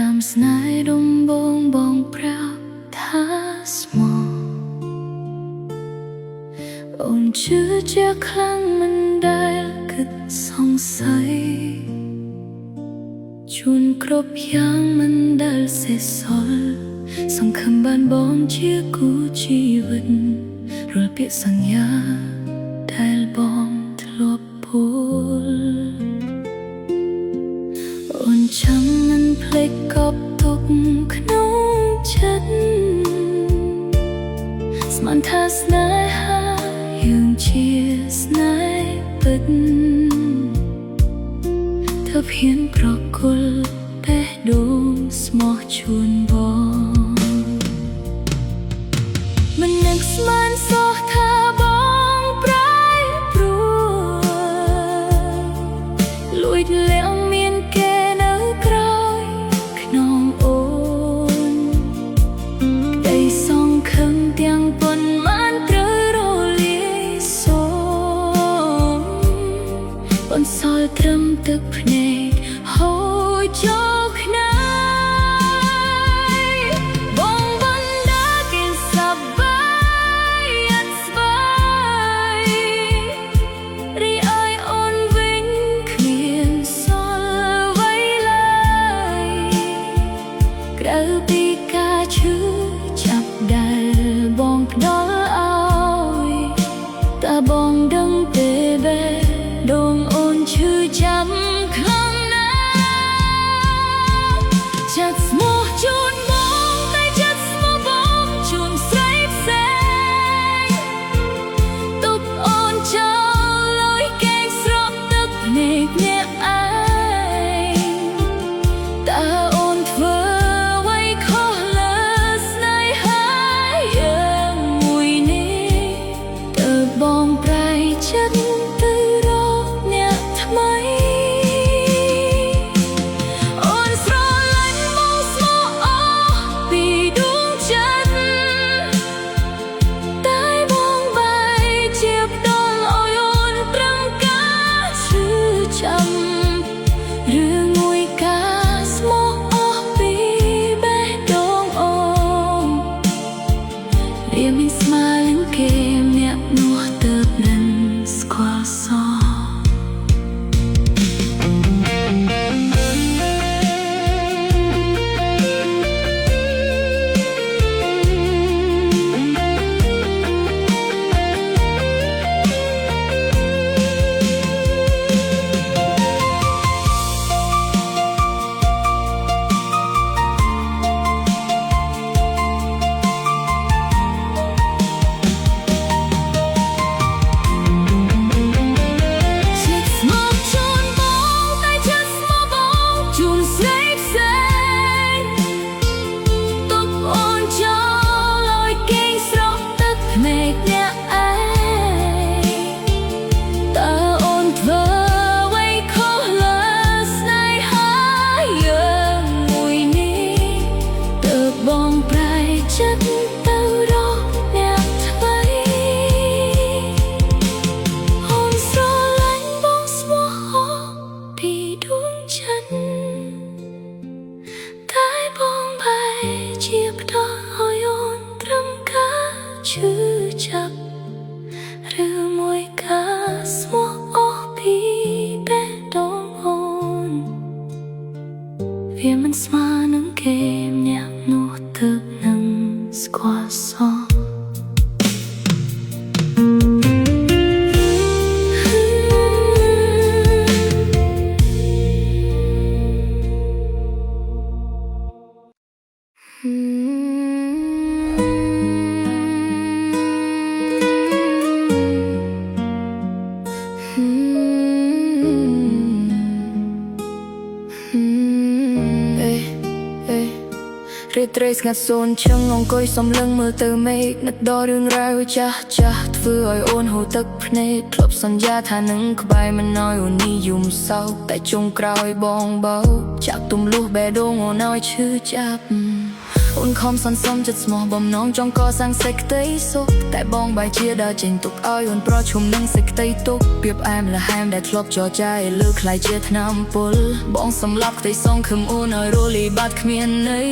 តាមស្នេហ៍ដំបូងបងប្រាប់ថាស្មោះអូនជឿជាក់ខ្លាំងមិនដែលគិតសង្ស័យជួនគ្រប់យ៉ាងមិនដែលសេះសល់សង្ឃឹមបានបងជាគូជីវិតរាល់ពាក្យសន្យាដែលបងធ្លាប់ពោលអូនចាំមិនភ្លេចកប់ទុកក្នុងចិត្តស្មានថាស្នេហាយើងជាស្នេហ៍ពិតเธอเพียงប្រគល់បេះដូងស្មោះជូនបងមិននឹកស្មានសោះថាបងប្រែប្រួលលួចលាក់មានគេនៅក្រោយខ្នងអូនក្តីសង្ឃឹមទាំងប៉ុន្មានត្រូវរលាយសូន្យបន្សល់ត្រឹមទឹកភ្នែកហូរចូលក្នុងពីការឈឺចាប់ដែលបងផ្ដល់ឲ្យតើបងដឹងទេបេះដូងអូនឈឺចាប់ខ្លាំងណាស់ចិត្តស្មោះជូនបងតែចិត្តស្មោះបងជូនស្រីផ្សេងទុកអូនចោលលុយគេស្រក់ទឹកភ្នែកអ្នកឯងតើអូនធ្វើបងប្រែចិត្តទៅរកអ្នកថ្មីអូនស្រឡាញ់មកស្មោះអស់ពីដួងចិត្តតែបងបែរជាផ្ដល់ឲ្យអូនត្រឹមការឈឺចាំរឿងមួយការស្មោះអស់ពីបេះដូងអូនវាមានស្មើនឹងគេអ្នកនោះទៅនឹងស្គាល់សោះបងប្រែចិត្តទៅរកអ្នកថ្មីអូនស្រឡាញ់បងស្មោះអស់ពីដួងចិត្តតែបងបែរជាផ្ដល់ឲ្យអូនត្រឹមការឈឺចាប់ឬមួយការស្មោះអស់ពីបេះដូងអូនវាមិនស្មើនឹងគេអ្នកនោះទៅនឹងស្គាល់សោះរាត្រីស្ងាត់សូន្យឈឹងអង្គុយសំលឹងមើលទៅមេឃនឹកដល់រឿងរ៉ាវចាស់ចាស់ធ្វើឲ្យអូនហូរទឹកភ្នែកធ្លាប់សន្យាថានឹងក្បែរមិនឲ្យអូននេះយំសោកតែចុងក្រោយបងបោកចាក់ទំលុះបេះដូងអូនឲ្យឈឺចាប់ អូនខំសន្សំចិត្តស្មោះបំណងចង់កសាងសេចក្តីសុខតែបងបែរជាដើរចេញទុកឲ្យអូនប្រឈមនឹងសេចក្តីទុក្ខពីបអែមល្ហែមដែលធ្លាប់ចរចាឲ្យលើខ្លាយជាថ្នាំពុលបងសម្លាប់ក្តីសងខឹមអូនឲ្យរលីបាត់គ្មានន័យ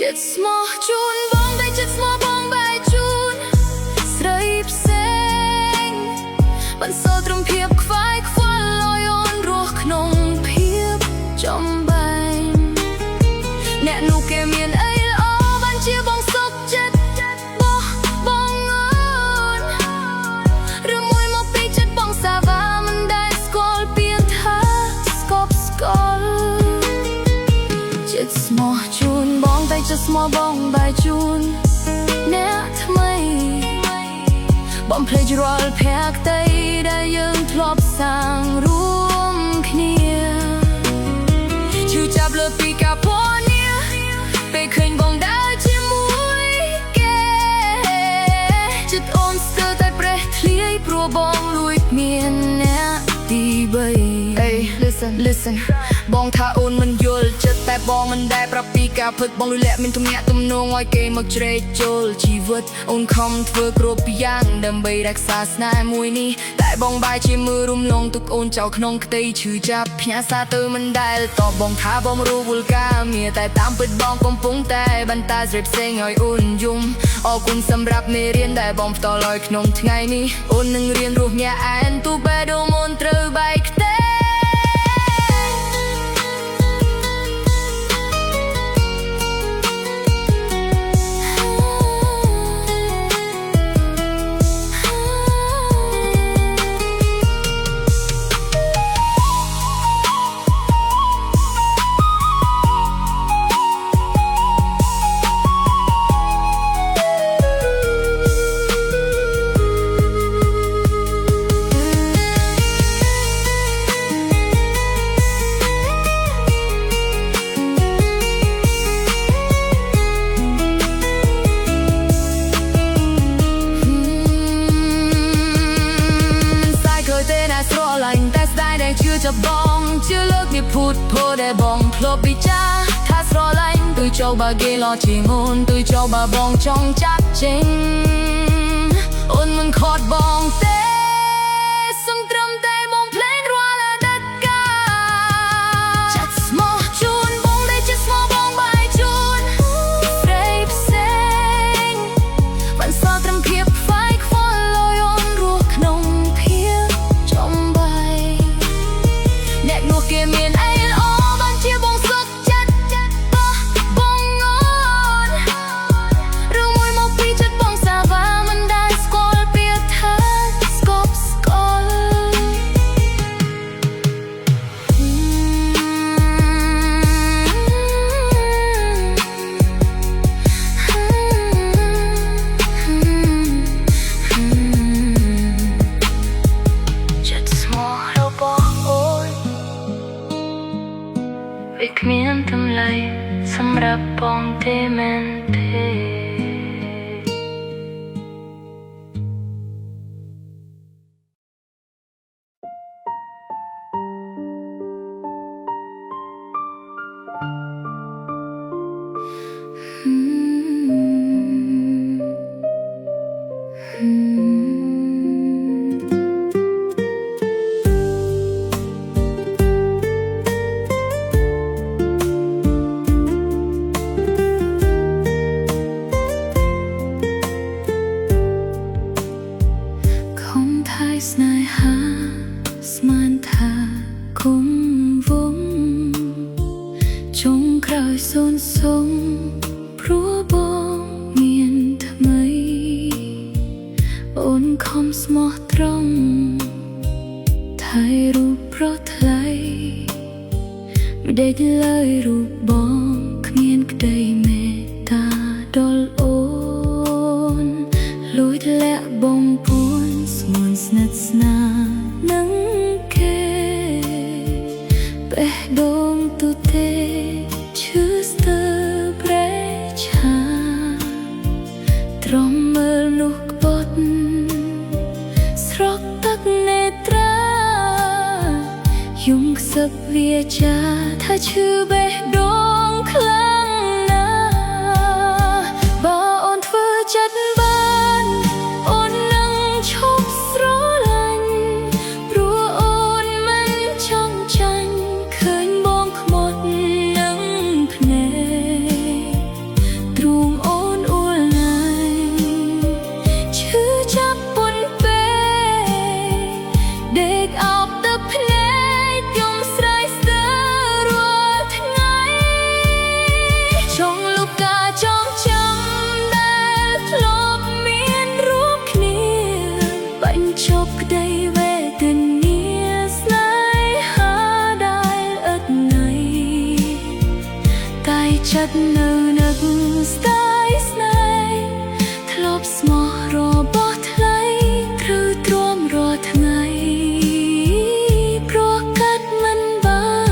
ចិត្តស្មោះជូនបងតែចិត្តស្មោះបងបែរជូនស្រីផ្សេងបន្សល់ត្រឹមភាពខ្វាយខ្វល់ឲ្យអូនរស់ក្នុងភាពចំបែងអ្នកនោះគេមានអីល្អបានជាបងសុខចិត្តបោះបងអូនឬមួយមកពីចិត្តបងសាវ៉ាមិនដែលស្គាល់ពីថាស្កប់ស្កល់ចិត្តស្មោះជូនបងតែចិត្តស្មោះបងបែរជូនអ្នកថ្មីបំភ្លេចរាល់ភក្តីដែលយើងធ្លាប់សាងរួមគ្នាឈឺចាប់លើពីការពណ៌នេះពេលឃើញបងដើរជាមួយគេចិត្តអូនស្ទើរតែប្រេះធ្លាយព្រោះបងលួចមានអ្នកទី3 Hey listen បងថាអូនមិនយល់ចិត្តតែបងមិនដែលប្រាប់ពីការពិតបងលុយលាក់មានទំនាក់ទំនងឲ្យគេមកជ្រែកចូលជីវិតអូនខំធ្វើគ្រប់យ៉ាងដើម្បីរក្សាស្នេហ៍មួយនេះតែបងបែរជាមើលរំលងទុកអូនចោលក្នុងក្តីឈឺចាប់ផ្ញើសារទៅមិនដែលតបបងថាបងរੂវល់កាមានតែតាមពិតបងកំពុងតែបន្តស្រីផ្សេងឲ្យអូនយំអរគុណសម្រាប់មេរៀនដែលបងផ្ដល់ឲ្យក្នុងថ្ងៃនេះអូននឹងរៀនរស់ញាក់ឯនទូបែដូមអូនត្រូវបែកខ្ទេจะบองเชื่อเลิกนี่พูดพอได้บองพลบบิจ้าถ้าสรอลันตุยเจ้าบาเกลอที่งนตุยเจ้าบาบองจองจัดจริงอุ่นมันขอดบองเต้ส่งตรมแต่บองเพลงรัวละดัดกาจัดสมอจูนบองได้จัดสมอบองใบจูนเรียบเส้นมันสอดตรมเพียบไฟควันลอยอ่อนรัวขนมเพียบจอมใบអ្នកនោះគេមានអីល្អបានជាបងសុខចិត្តបោះបងអូនឬមួយមកពីចិត្តបងសាវ៉ាមិនដែលស្គាល់ពីថាស្កប់ស្កល់ចិត្តស្មោះរបស់អូនវាគ្មានតម្លៃសម្រាប់បងទេមែនទេស្នេហាស្មានថាគុំវងចុងក្រោយសូនសូមព្រោះបងមានថ្មីអូនខំស្មោះត្រង់ថៃរូបប្រថ្លៃមិនដេកលើយរូបបងគ្មានក្តីមេត្តាដល់អូនលួចលាក់បងពួនស្ងួនស្និទ្ធស្នាលនឹងគេបេះដូងទូទេឈឺស្ទើរប្រេឆាត្រង់មើលនោះក្បត់ស្រក់ទឹកនេត្រាយំខ្សឹបវាចាថាឈឺបេះដូងខ្លាំង ចិត្តនៅនឹកស្ដាយស្នេហ៍ធ្លាប់ស្មោះរបស់ថ្លៃត្រូវទ្រាំរាល់ថ្ងៃព្រោះកាត់មិនបាន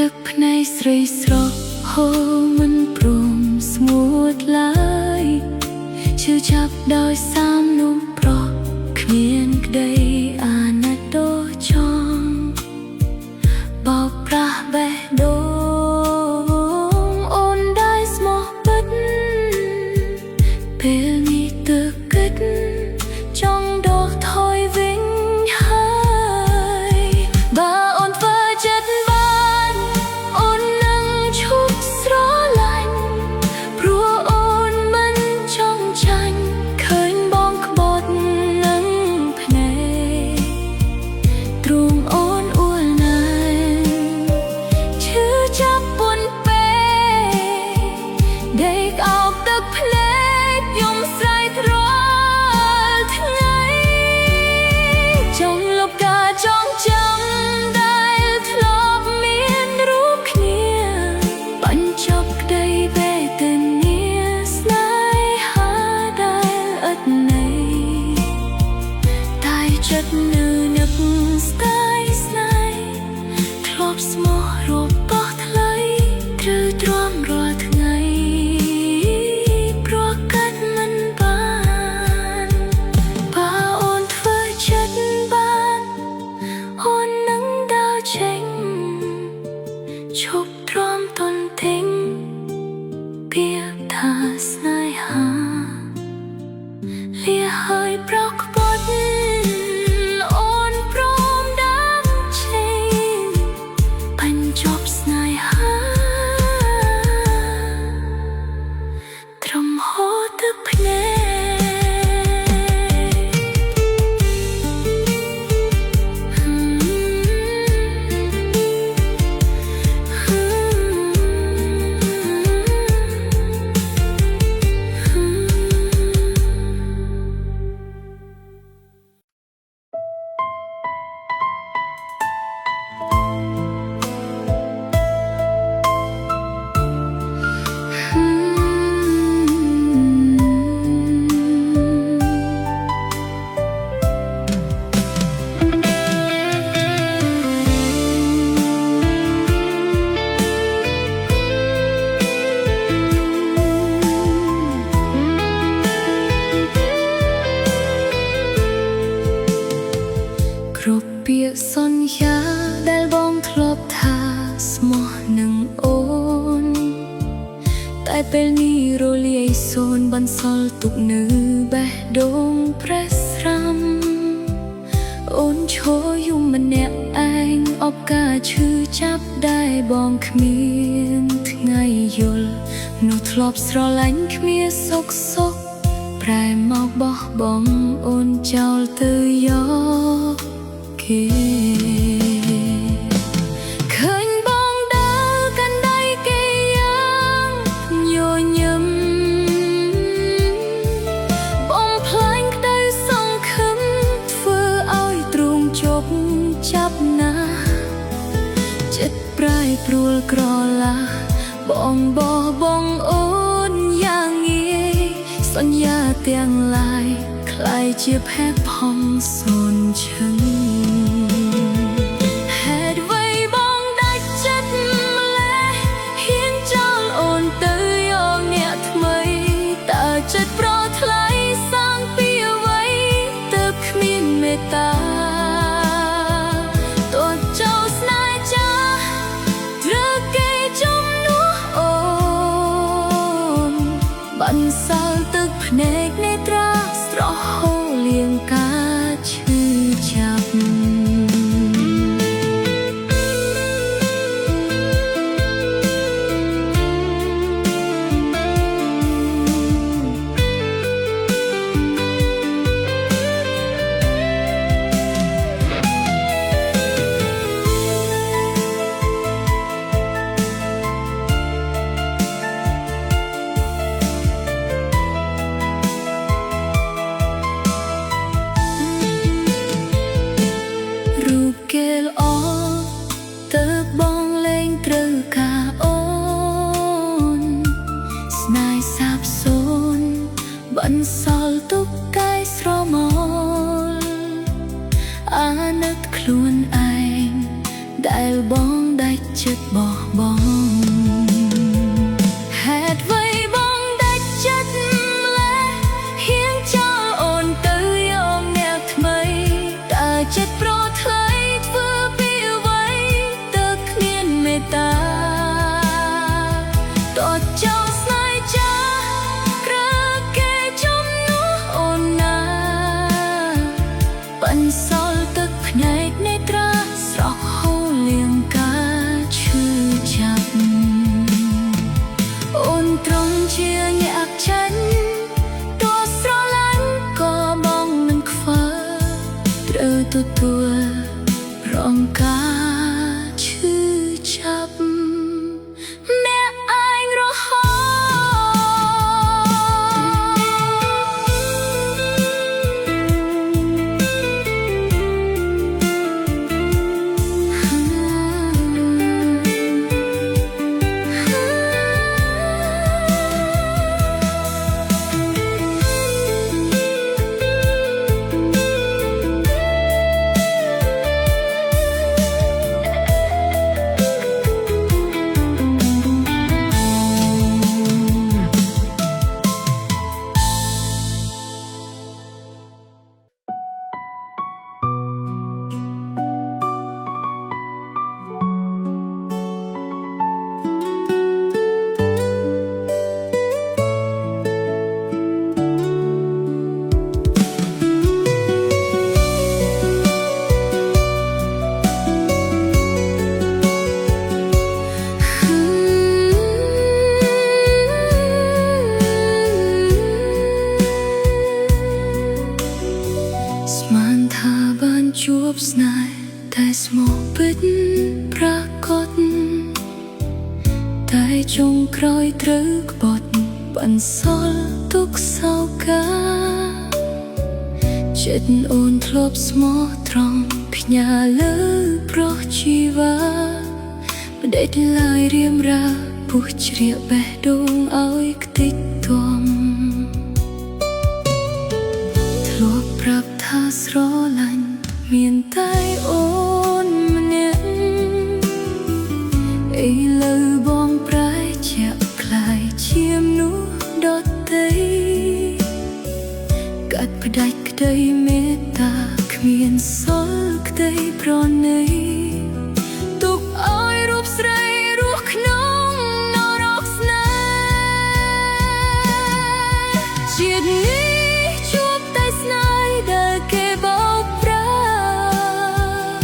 ទឹកភ្នែកស្រីស្រស់ហូរមិនព្រមស្ងួតឡើយឈឺចាប់ដោយសាមនោះប្រុសគ្មានក្តីអាណិតដូចចង់បោកប្រាស់បេះដូងអូនได้ស្មោះពិតពេលនេះទឹកគិតចង់ដកថយវិញហើយបើអូនធ្វើចិត្តបានអូននឹងឈប់ស្រឡាញ់ព្រោះអូនមិនចង់ចាញ់ឃើញបងក្បត់នឹងភ្នែកទ្រូងអូនអួលណាស់ឈឺចាប់ពន់ពេកដេកអោបទឹកភ្នែកយំស្រែករាល់ថ្ងៃចង់លុបការចងចាំដែលធ្លាប់មានរូបគ្នាបញ្ចប់ក្តីវេទនាស្នេហាដែលឥតន័យតែចិត្តនៅនឹកស្ដាយស្នេហ៍ធ្លាប់ស្មោះរបស់ថ្លៃត្រូវទ្រាំរាល់ថ្ងៃព្រោះកាត់មិនបានបើអូនធ្វើចិត្តបានអូននឹងដើរចេញឈប់ទ្រាំទន្ទិញពាក្យថាស្នេហាលាហើយប្រកបត់អូនព្រមដើរចេញបញ្ចប់ស្នេហាត្រឹមហូរទឹកភ្នែកគ្រប់ពាក្យសន្យាដែលបងធ្លាប់ថាស្មោះនឹងអូនតែពេលនេះរលាយសូន្យបន្សល់ទុកនៅបេះដូងប្រេះស្រាំអូនឈរយំម្នាក់ឯងអបការឈឺចាប់ដែលបងគ្មានថ្ងៃយល់នោះធ្លាប់ស្រឡាញ់គ្មានសុខប្រែមកបោះបង់អូនចោលទៅយកគេឃើញបងដើរកាន់ដៃគេយ៉ាងញញឹមបងផ្លាញ់ក្តីសង្ឃឹមធ្វើឲ្យទ្រូងជប់ចាប់ណាចិត្តប្រែប្រួលក្រឡាបងបោះបង់អូនយ៉ាងងាយសន្យាទាំងឡាយក្លាយជាផេះផង់សូនឈឹងហេតុអ្វីបងដាច់ចិត្តម្ល៉េះហ៊ានចោលអូនទៅយកអ្នកថ្មីតើចិត្តប្រថ្លៃសាងពីអ្វីទើបគ្មានមេត្តាទោះចោលស្នេហ៍ចាស់ត្រូវគេជំនួសអូនបន្សល់ទឹកភ្នែកនេត្រាស្រស់ហូរលៀងការឈឺចាប់ បងហេតុអ្វីបងដាច់ចិត្តម្លេះហ៊ានចោលអូនទៅយកអ្នកថ្មីតើចិត្តប្រថ្លៃធ្វើពីអ្វីទៅគ្មានមេត្តាតើចោលស្នេហ៍ចាក្រើគេជំនួសអូនណាបន្សល់ទឹកភ្នែកនៃត្រាស្រស់ហូរលៀងការឈឺចាប់អូនត្រង់ជាអ្នកចាញ់ទោះស្រឡាញ់ក៏បងមិនខ្វល់ត្រូវទទួលរងការឈឺចាប់អ្នកឯងរហូតស្មានថាបានជួបស្នេហ៍តែស្មោះពិតប្រកបតែចុងក្រោយត្រូវក្បត់បន្សល់ទុកសោកាចិត្តអូនធ្លាប់ស្មោះត្រង់ផ្ញើលើប្រោះជីវ៉ាមិនដេចឡើយរៀមរាពុះជ្រាបបេះដូងឲ្យខ្ទេចទាំ ធ្លាប់ប្រាប់ថាស្រឡាញ់មានតែអូនម្នាក់ឥឡូវបងប្រែជាក់ខ្លាយជាមនុស្សដទៃកាត់ផ្ដាច់ក្តីមេត្តាគ្មានសល់ក្តីប្រណីទុកឲ្យរូបស្រីរស់ក្នុងនរកស្នេហ៍ជាតិនេះជួបតែស្នេហ៍ដែលគេបោកប្រាស់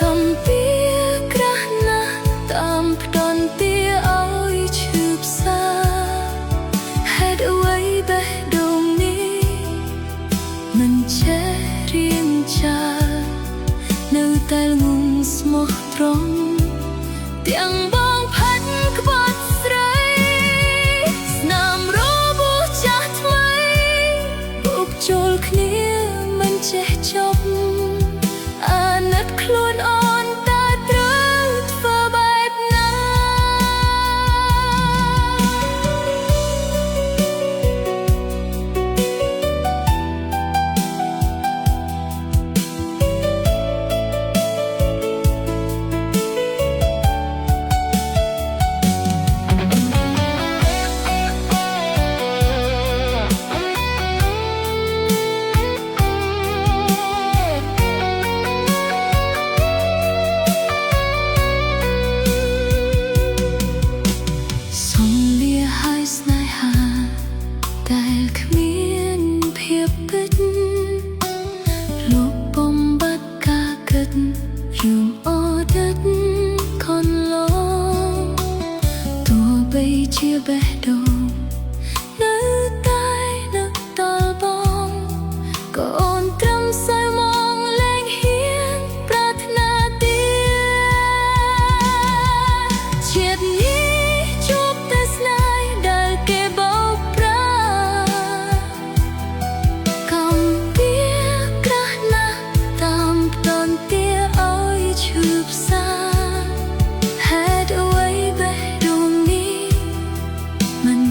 កំពីក្រាស់ណាស់តាមផ្ដន់ទាឲ្យឈឺផ្សាហេតុអ្វីបេះដូងនេះមិនចេះរៀងចានៅតែងងស្មោះត្រង់ទាំងបងផាត់ក្បត់ស្រីស្នាមរបួសចាស់ថ្មីបុកចូលគ្នាមិនចេះចប់អាណិតខ្លួនអូនតើត្រូវធ្វើបែបណា ជាបេះដូងនៅតែនឹកដល់បងក៏អូនត្រឹមសើមកលែងហ៊ានប្រាថ្នាទៀតជាតិនេះជួបតែស្នេហ៍ដែលគេបោកប្រាស់កំពីក្រាស់ណាស់តាមផ្ដន់ទាឲ្យឈឺផ្សាហេតុអ្វីបេះដូងនេះមិន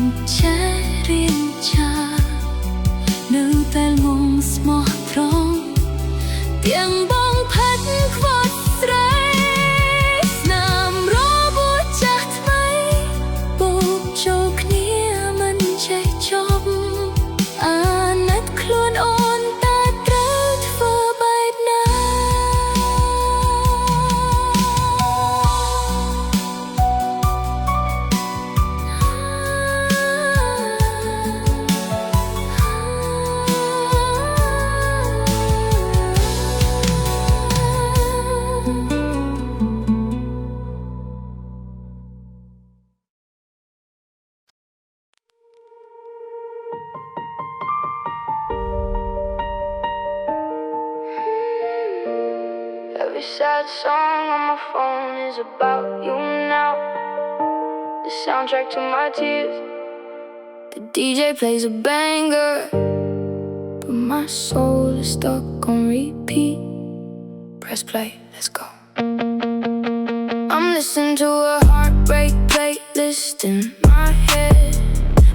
sad song on my phone is about you now. The soundtrack to my tears. The DJ plays a banger, but my soul is stuck on repeat. Press play, let's go. I'm listening to a heartbreak playlist in my head,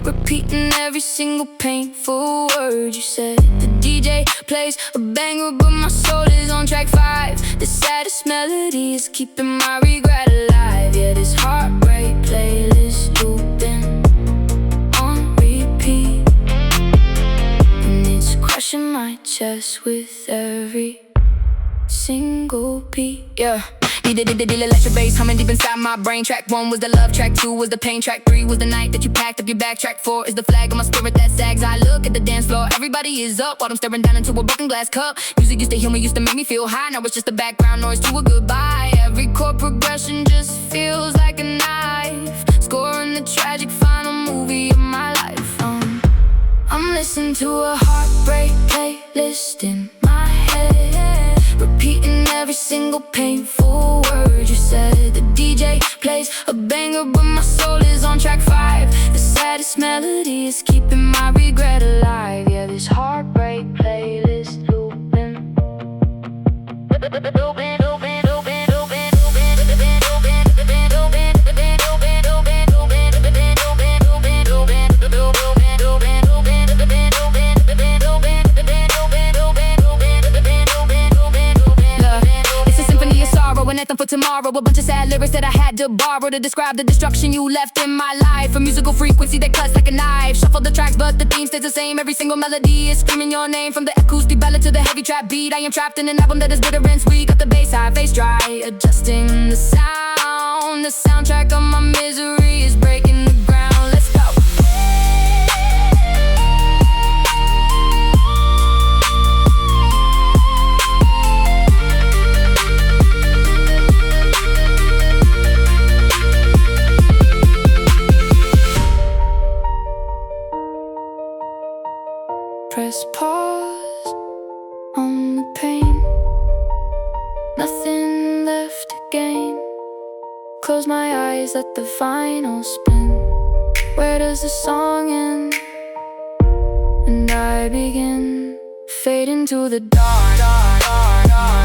repeating every single painful word you said. The DJ plays a banger, but my soul is on track 5. The saddest melody is keeping my regret alive. Yeah, this heartbreak playlist looping on repeat, and it's crushing my chest with every single beat. Yeah. Electric bass humming deep inside my brain. Track 1 was the love, track 2 was the pain, track 3 was the night that you packed up your bag, track 4 is the flag on my spirit that sags. I look at the dance floor, everybody is up while I'm staring down into a broken glass cup. Music used to heal me, used to make me feel high. Now it's just the background noise to a goodbye. Every chord progression just feels like a knife, scoring the tragic final movie of my life. I'm listening to a heartbreak playlist in my head, repeating every single painful word you said. The DJ plays a banger, but my soul is on track 5. The saddest melody is keeping my regret alive. Yeah, this heartbreak playlist looping, looping, looping, looping, looping, looping, an anthem for tomorrow, a bunch of sad lyrics that I had to borrow to describe the destruction you left in my life. A musical frequency that cuts like a knife. Shuffle the tracks, but the theme stays the same. Every single melody is screaming your name, from the acoustic ballad to the heavy trap beat. I am trapped in an album that is bitter and sweet. Got the bass high, face dry, adjusting the sound. The soundtrack of my misery is breaking the ground. Let's go. Press pause on the pain, nothing left to gain. Close my eyes, let the final spin. Where does the song end? And I begin, fade into the dark, dark, dark, dark.